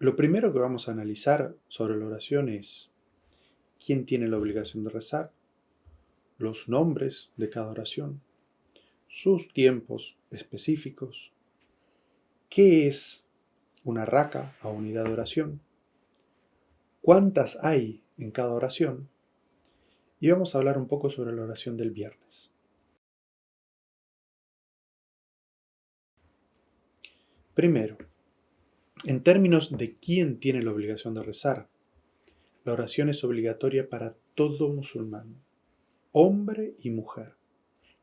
Lo primero que vamos a analizar sobre la oración es quién tiene la obligación de rezar, los nombres de cada oración, sus tiempos específicos, qué es una raka o unidad de oración, cuántas hay en cada oración, y vamos a hablar un poco sobre la oración del viernes. Primero, en términos de quién tiene la obligación de rezar, la oración es obligatoria para todo musulmán, hombre y mujer,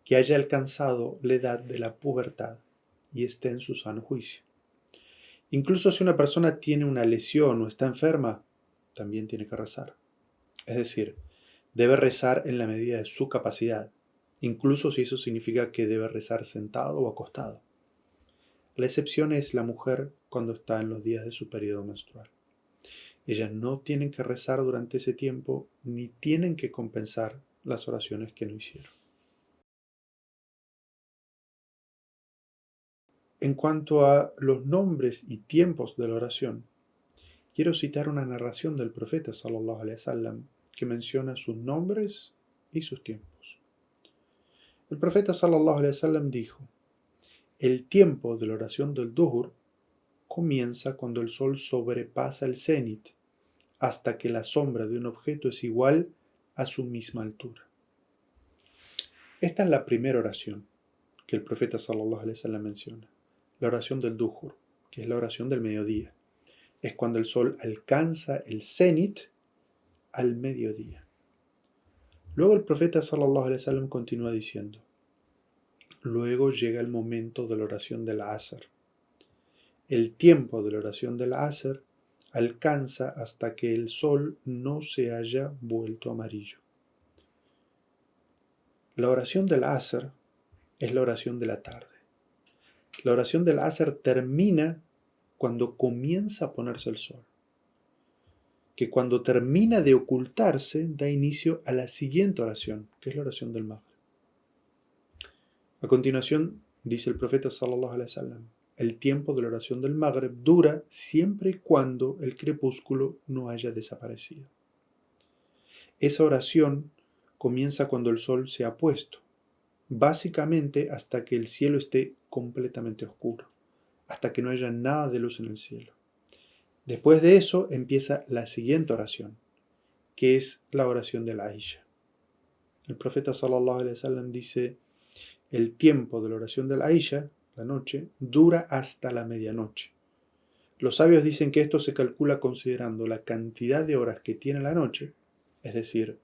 que haya alcanzado la edad de la pubertad y esté en su sano juicio. Incluso si una persona tiene una lesión o está enferma, también tiene que rezar. Es decir, debe rezar en la medida de su capacidad, incluso si eso significa que debe rezar sentado o acostado. La excepción es la mujer cuando está en los días de su periodo menstrual. Ellas no tienen que rezar durante ese tiempo ni tienen que compensar las oraciones que no hicieron. En cuanto a los nombres y tiempos de la oración, quiero citar una narración del profeta sallallahu alaihi wasallam que menciona sus nombres y sus tiempos. El profeta sallallahu alaihi wasallam dijo: el tiempo de la oración del Duhur comienza cuando el sol sobrepasa el cenit, hasta que la sombra de un objeto es igual a su misma altura. Esta es la primera oración que el profeta sallallahu alaihi wasallam menciona, la oración del Duhur, que es la oración del mediodía. Es cuando el sol alcanza el cenit al mediodía. Luego el profeta sallallahu alaihi wasallam continúa diciendo: luego llega el momento de la oración del Asr. El tiempo de la oración del Asr alcanza hasta que el sol no se haya vuelto amarillo. La oración del Asr es la oración de la tarde. La oración del Asr termina cuando comienza a ponerse el sol, que cuando termina de ocultarse da inicio a la siguiente oración, que es la oración del Maghrib. A continuación, dice el profeta sallallahu alaihi wasallam, el tiempo de la oración del Maghrib dura siempre y cuando el crepúsculo no haya desaparecido. Esa oración comienza cuando el sol se ha puesto, básicamente hasta que el cielo esté completamente oscuro, hasta que no haya nada de luz en el cielo. Después de eso empieza la siguiente oración, que es la oración de la Aisha. El profeta sallallahu alaihi wasallam dice: el tiempo de la oración de la Aisha, la noche, dura hasta la medianoche. Los sabios dicen que esto se calcula considerando la cantidad de horas que tiene la noche, es decir,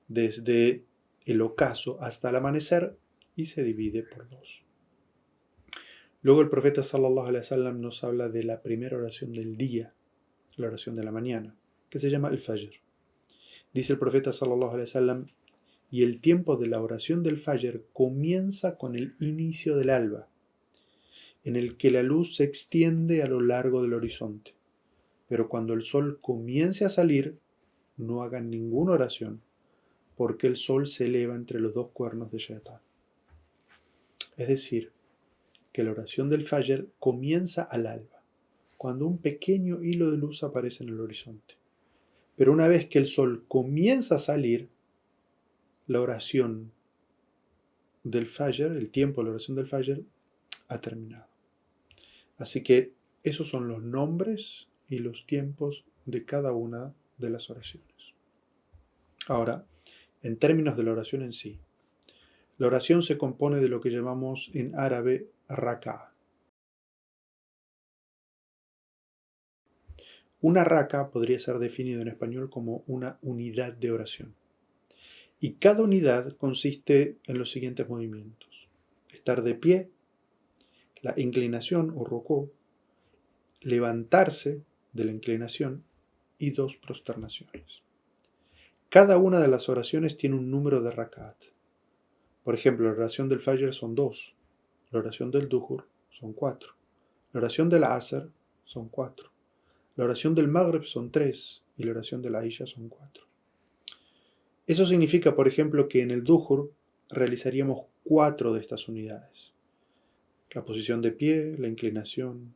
desde el ocaso hasta el amanecer, y se divide por 2. Luego el profeta sallallahu alaihi wasallam nos habla de la primera oración del día, la oración de la mañana, que se llama el Fajr. Dice el profeta sallallahu alaihi wasallam: y el tiempo de la oración del Fajr comienza con el inicio del alba, en el que la luz se extiende a lo largo del horizonte. Pero cuando el sol comience a salir, no hagan ninguna oración, porque el sol se eleva entre los 2 cuernos de Shaitán. Es decir, que la oración del Fajr comienza al alba, cuando un pequeño hilo de luz aparece en el horizonte. Pero una vez que el sol comienza a salir, la oración del Fajr, el tiempo de la oración del Fajr, ha terminado. Así que esos son los nombres y los tiempos de cada una de las oraciones. Ahora, en términos de la oración en sí, la oración se compone de lo que llamamos en árabe raka. Una raka podría ser definido en español como una unidad de oración. Y cada unidad consiste en los siguientes movimientos: estar de pie, la inclinación o rukú, levantarse de la inclinación y 2 prosternaciones. Cada una de las oraciones tiene un número de rakat. Por ejemplo, la oración del Fajr son 2, la oración del Duhur son 4, la oración del Asr son 4, la oración del Maghrib son 3 y la oración de la Isha son 4. Eso significa, por ejemplo, que en el Duhur realizaríamos 4 de estas unidades: la posición de pie, la inclinación,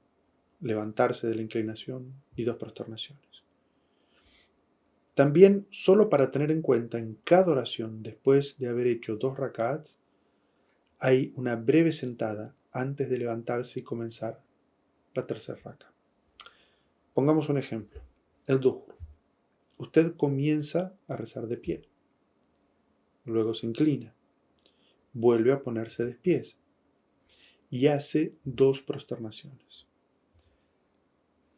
levantarse de la inclinación y 2 prosternaciones. También, solo para tener en cuenta, en cada oración, después de haber hecho 2 rak'ats, hay una breve sentada antes de levantarse y comenzar la tercera raka. Pongamos un ejemplo, el Duhur. Usted comienza a rezar de pie, luego se inclina, vuelve a ponerse de pies y hace 2 prosternaciones.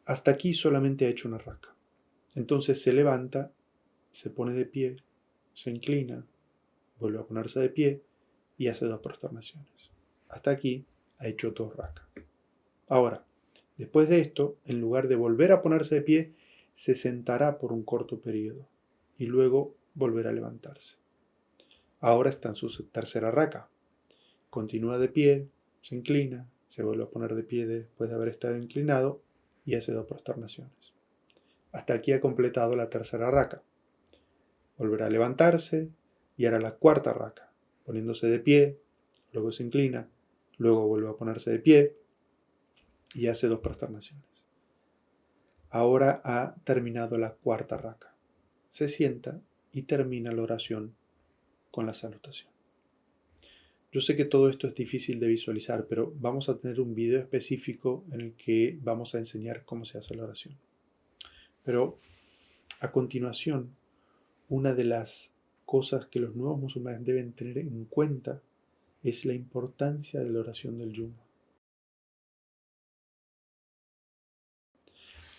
Hasta aquí solamente ha hecho una raka. Entonces se levanta, se pone de pie, se inclina, vuelve a ponerse de pie y hace 2 prosternaciones. Hasta aquí ha hecho 2 rakas. Ahora, después de esto, en lugar de volver a ponerse de pie, se sentará por un corto periodo y luego volverá a levantarse. Ahora está en su tercera raka. Continúa de pie, se inclina, se vuelve a poner de pie después de haber estado inclinado y hace 2 prosternaciones. Hasta aquí ha completado la tercera raka. Volverá a levantarse y hará la cuarta raka, poniéndose de pie, luego se inclina, luego vuelve a ponerse de pie y hace 2 prosternaciones. Ahora ha terminado la cuarta raka. Se sienta y termina la oración con la salutación. Yo sé que todo esto es difícil de visualizar, pero vamos a tener un video específico en el que vamos a enseñar cómo se hace la oración. Pero a continuación, una de las cosas que los nuevos musulmanes deben tener en cuenta es la importancia de la oración del Jumu'ah.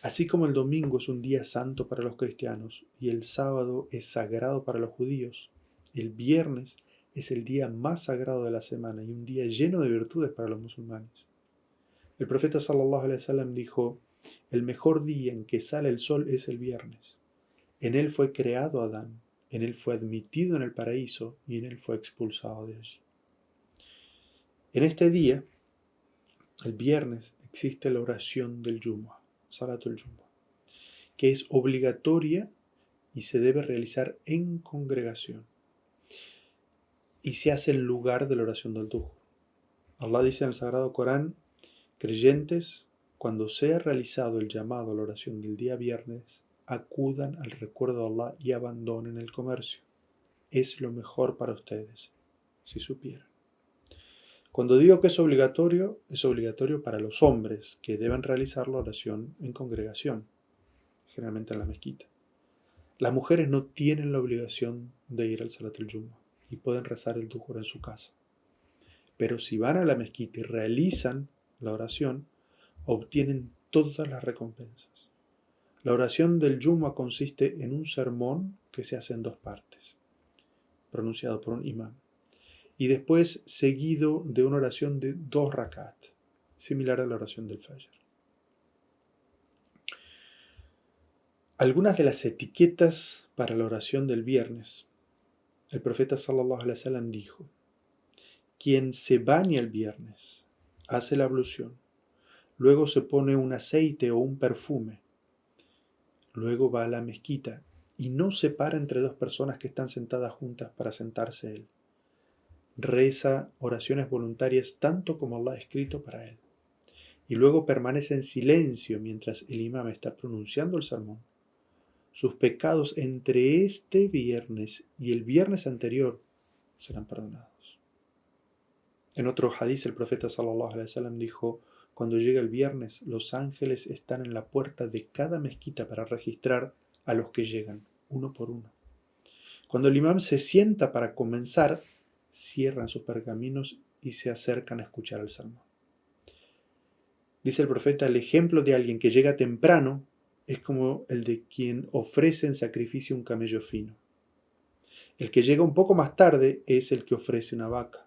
Así como el domingo es un día santo para los cristianos y el sábado es sagrado para los judíos, el viernes es el día más sagrado de la semana y un día lleno de virtudes para los musulmanes. El profeta sallallahu alaihi wasallam dijo: el mejor día en que sale el sol es el viernes. En él fue creado Adán, en él fue admitido en el paraíso y en él fue expulsado de allí. En este día, el viernes, existe la oración del Jumu'ah, Salatul Jumu'ah, que es obligatoria y se debe realizar en congregación. Y se hace en lugar de la oración del Duhur. Allah dice en el Sagrado Corán: creyentes, cuando sea realizado el llamado a la oración del día viernes, acudan al recuerdo de Allah y abandonen el comercio. Es lo mejor para ustedes, si supieran. Cuando digo que es obligatorio para los hombres que deben realizar la oración en congregación, generalmente en la mezquita. Las mujeres no tienen la obligación de ir al Salatul Jumu'ah y pueden rezar el Duhur en su casa. Pero si van a la mezquita y realizan la oración, obtienen todas las recompensas. La oración del Jumu'ah consiste en un sermón que se hace en 2 partes, pronunciado por un imán, y después seguido de una oración de 2 rakat, similar a la oración del Fajr. Algunas de las etiquetas para la oración del viernes. El profeta sallallahu alaihi wasallam dijo: quien se baña el viernes, hace la ablución, luego se pone un aceite o un perfume, luego va a la mezquita y no se para entre 2 personas que están sentadas juntas para sentarse él. Reza oraciones voluntarias tanto como Allah ha escrito para él. Y luego permanece en silencio mientras el imam está pronunciando el sermón. Sus pecados entre este viernes y el viernes anterior serán perdonados. En otro hadiz el profeta sallallahu alaihi wasallam dijo: cuando llega el viernes, los ángeles están en la puerta de cada mezquita para registrar a los que llegan, uno por uno. Cuando el imam se sienta para comenzar, cierran sus pergaminos y se acercan a escuchar el sermón. Dice el profeta: el ejemplo de alguien que llega temprano es como el de quien ofrece en sacrificio un camello fino. El que llega un poco más tarde es el que ofrece una vaca.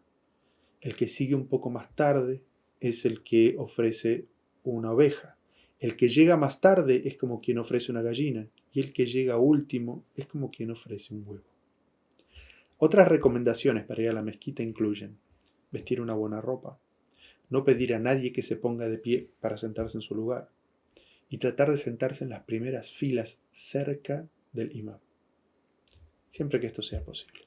El que sigue un poco más tarde es el que ofrece una oveja. El que llega más tarde es como quien ofrece una gallina. Y el que llega último es como quien ofrece un huevo. Otras recomendaciones para ir a la mezquita incluyen vestir una buena ropa, no pedir a nadie que se ponga de pie para sentarse en su lugar y tratar de sentarse en las primeras filas cerca del imam, siempre que esto sea posible.